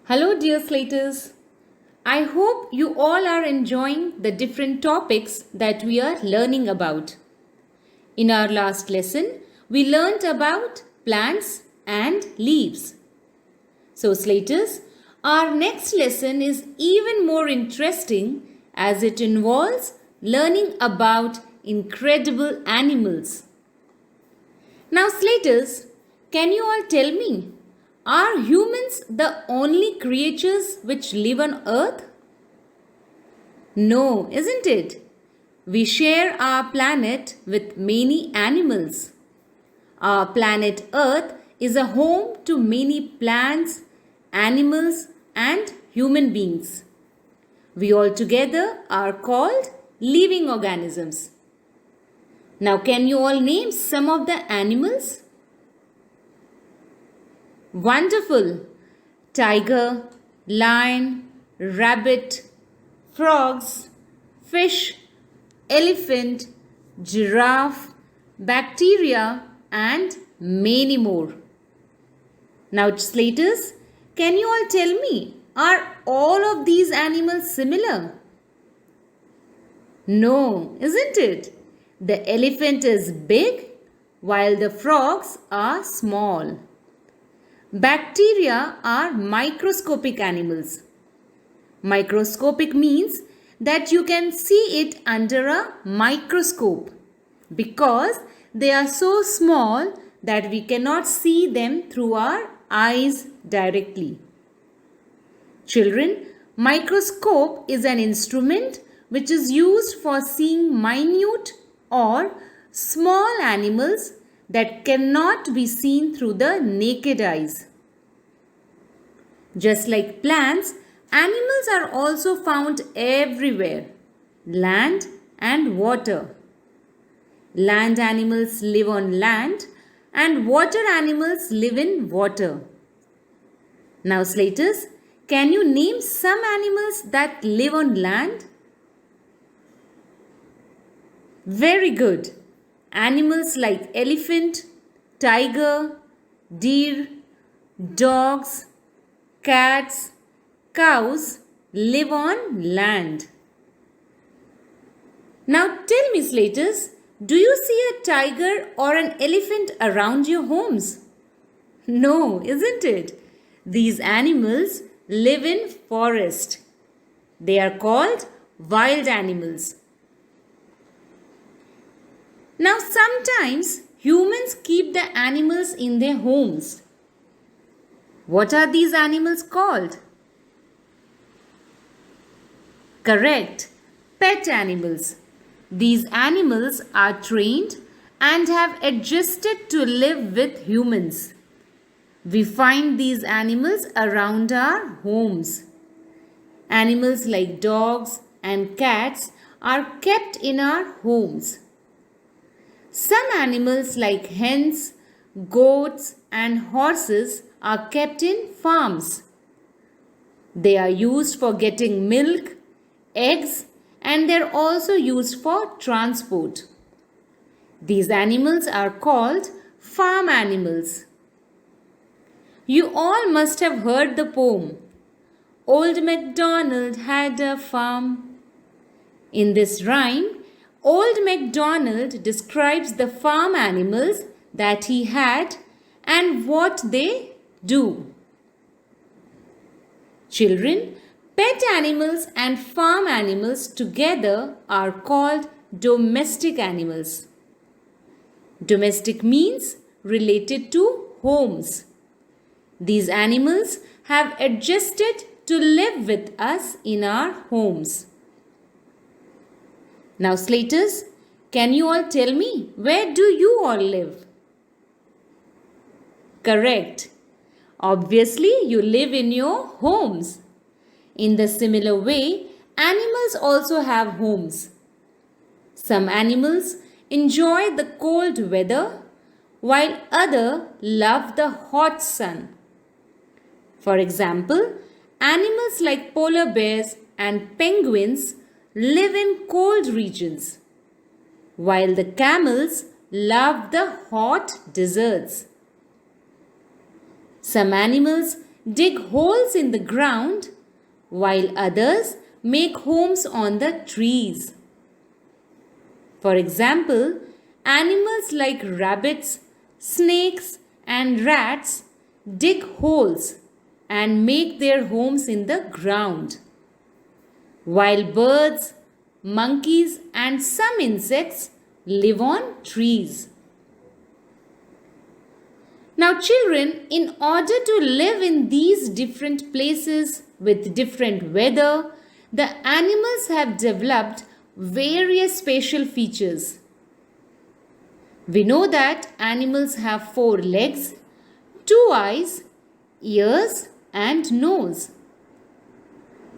Hello, dear Slaters. I hope you all are enjoying the different topics that we are learning about. In our last lesson, we learnt about plants and leaves. So, Slaters, our next lesson is even more interesting as it involves learning about incredible animals. Now, Slaters, can you all tell me, are humans the only creatures which live on earth? No, isn't it? We share our planet with many animals. Our planet Earth is a home to many plants, animals, and human beings. We all together are called living organisms. Now, can you all name some of the animals? Wonderful! Tiger, lion, rabbit, frogs, fish, elephant, giraffe, bacteria, and many more. Now, Slaters, can you all tell me, are all of these animals similar? No, isn't it? The elephant is big while the frogs are small. Bacteria are microscopic animals. Microscopic means that you can see it under a microscope because they are so small that we cannot see them through our eyes directly. Children, microscope is an instrument which is used for seeing minute or small animals that cannot be seen through the naked eyes. Just like plants, animals are also found everywhere, land and water. Land animals live on land and water animals live in water. Now, Slaters, can you name some animals that live on land? Very good. Animals like elephant, tiger, deer, dogs, cats, cows live on land. Now tell me, Slaters, do you see a tiger or an elephant around your homes? No, isn't it? These animals live in forest. They are called wild animals. Now sometimes humans keep the animals in their homes. What are these animals called? Correct, pet animals. These animals are trained and have adjusted to live with humans. We find these animals around our homes. Animals like dogs and cats are kept in our homes. Some animals like hens, goats, and horses are kept in farms. They are used for getting milk, eggs, and they're also used for transport. These animals are called farm animals. You all must have heard the poem, Old MacDonald had a farm. In this rhyme, Old MacDonald describes the farm animals that he had and what they do. Children, pet animals and farm animals together are called domestic animals. Domestic means related to homes. These animals have adjusted to live with us in our homes. Now, Slaters, can you all tell me, where do you all live? Correct. Obviously, you live in your homes. In the similar way, animals also have homes. Some animals enjoy the cold weather, while others love the hot sun. For example, animals like polar bears and penguins live in cold regions, while the camels love the hot deserts. Some animals dig holes in the ground, while others make homes on the trees. For example, animals like rabbits, snakes, and rats dig holes and make their homes in the ground, while birds, monkeys, and some insects live on trees. Now, children, in order to live in these different places with different weather, the animals have developed various spatial features. We know that animals have 4 legs, 2 eyes, ears, and nose.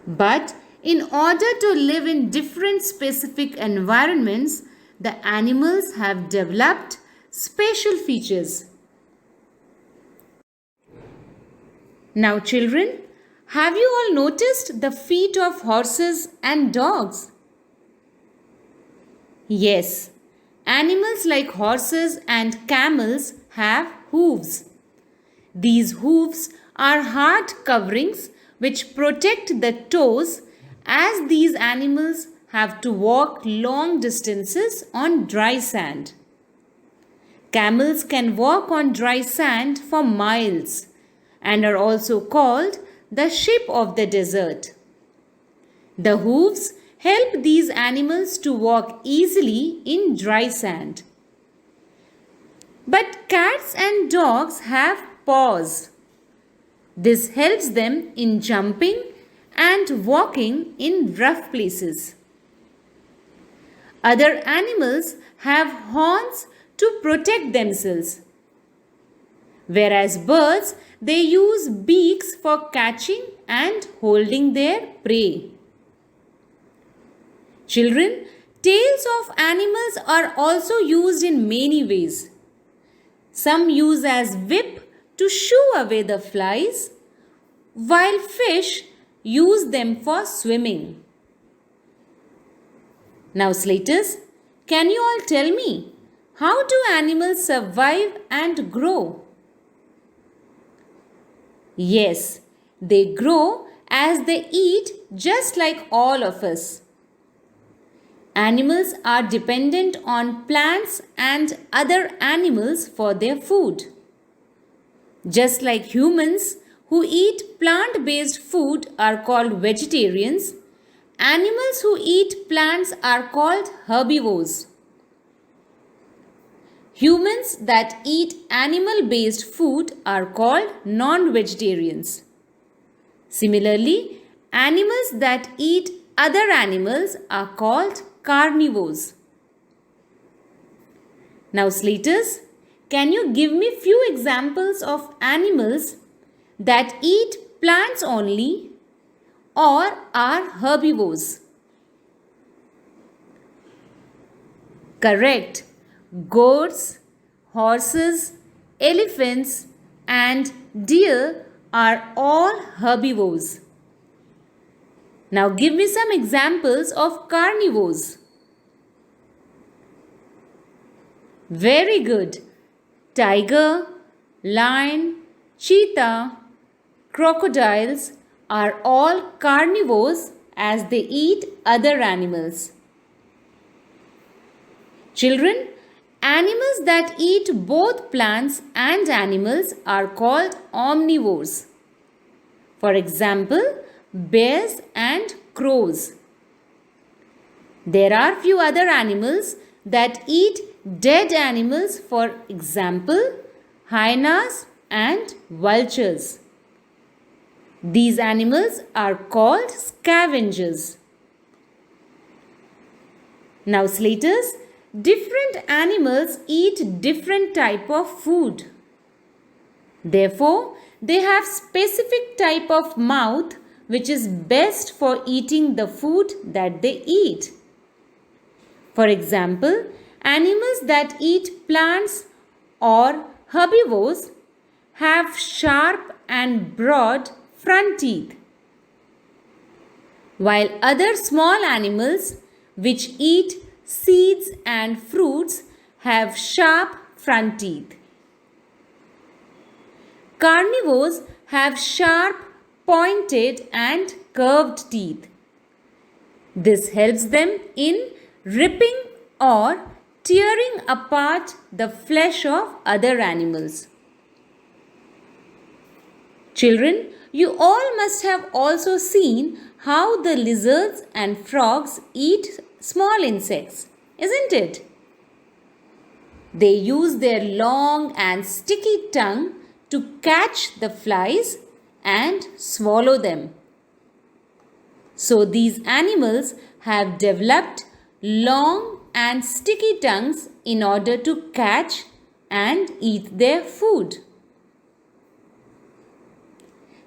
But in order to live in different specific environments, the animals have developed spatial features. Now, children, have you all noticed the feet of horses and dogs? Yes, animals like horses and camels have hooves. These hooves are hard coverings which protect the toes, as these animals have to walk long distances on dry sand. Camels can walk on dry sand for miles and are also called the sheep of the desert. The hooves help these animals to walk easily in dry sand. But cats and dogs have paws. This helps them in jumping and walking in rough places. Other animals have horns to protect themselves, whereas birds, they use beaks for catching and holding their prey. Children, tails of animals are also used in many ways. Some use as whip to shoo away the flies, while fish use them for swimming. Now, Slaters, can you all tell me, how do animals survive and grow? Yes, they grow as they eat just like all of us. Animals are dependent on plants and other animals for their food. Just like humans who eat plant-based food are called vegetarians, animals who eat plants are called herbivores. Humans that eat animal-based food are called non-vegetarians. Similarly, animals that eat other animals are called carnivores. Now, Slaters, can you give me few examples of animals that eat plants only or are herbivores? Correct. Goats, horses, elephants, and deer are all herbivores. Now give me some examples of carnivores. Very good. Tiger, lion, cheetah, crocodiles are all carnivores as they eat other animals. Children, animals that eat both plants and animals are called omnivores. For example, bears and crows. There are few other animals that eat dead animals, for example, hyenas and vultures. These animals are called scavengers. Now, Slaters, different animals eat different type of food. Therefore, they have specific type of mouth which is best for eating the food that they eat. For example, animals that eat plants or herbivores have sharp and broad front teeth, while other small animals which eat seeds and fruits have sharp front teeth. Carnivores have sharp, pointed, and curved teeth. This helps them in ripping or tearing apart the flesh of other animals. Children, you all must have also seen how the lizards and frogs eat small insects, isn't it? They use their long and sticky tongue to catch the flies and swallow them. So these animals have developed long and sticky tongues in order to catch and eat their food.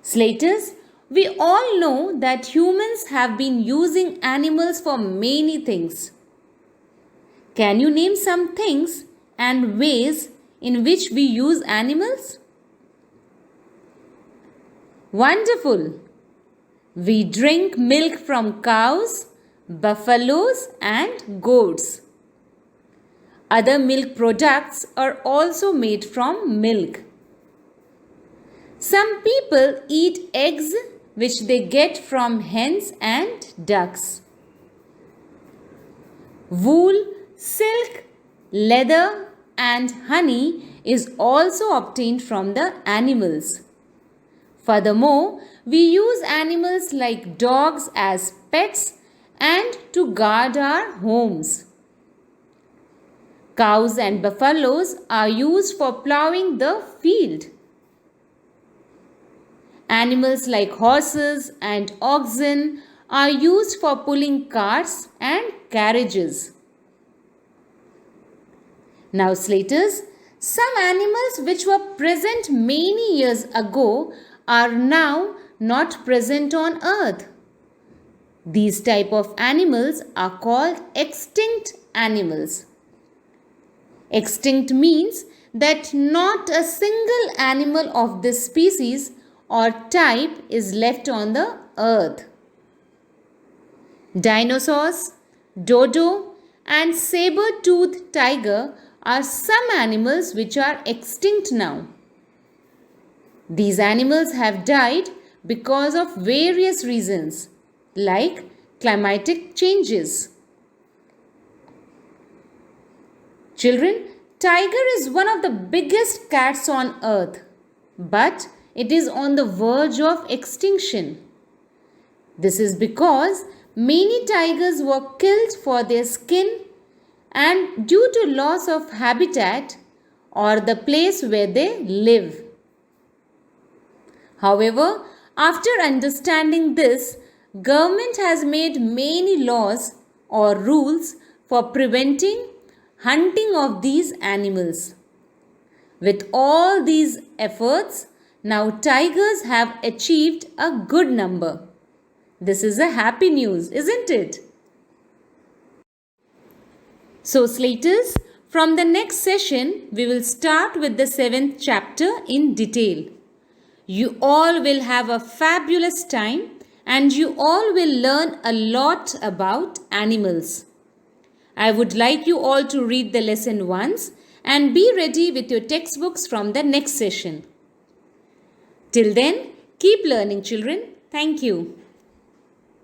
Slaters, we all know that humans have been using animals for many things. Can you name some things and ways in which we use animals? Wonderful! We drink milk from cows, buffaloes, and goats. Other milk products are also made from milk. Some people eat eggs which they get from hens and ducks. Wool, silk, leather, and honey is also obtained from the animals. Furthermore, we use animals like dogs as pets and to guard our homes. Cows and buffaloes are used for plowing the field. Animals like horses and oxen are used for pulling carts and carriages. Now, Slaters, some animals which were present many years ago are now not present on earth. These type of animals are called extinct animals. Extinct means that not a single animal of this species or type is left on the earth. Dinosaurs, dodo, and saber-toothed tiger are some animals which are extinct now. These animals have died because of various reasons like climatic changes. Children, tiger is one of the biggest cats on earth, but it is on the verge of extinction. This is because many tigers were killed for their skin and due to loss of habitat or the place where they live. However, after understanding this, government has made many laws or rules for preventing hunting of these animals. With all these efforts, now tigers have achieved a good number. This is a happy news, isn't it? So, Slaters, from the next session, we will start with the 7th chapter in detail. You all will have a fabulous time and you all will learn a lot about animals. I would like you all to read the lesson once and be ready with your textbooks from the next session. Till then, keep learning, children. Thank you.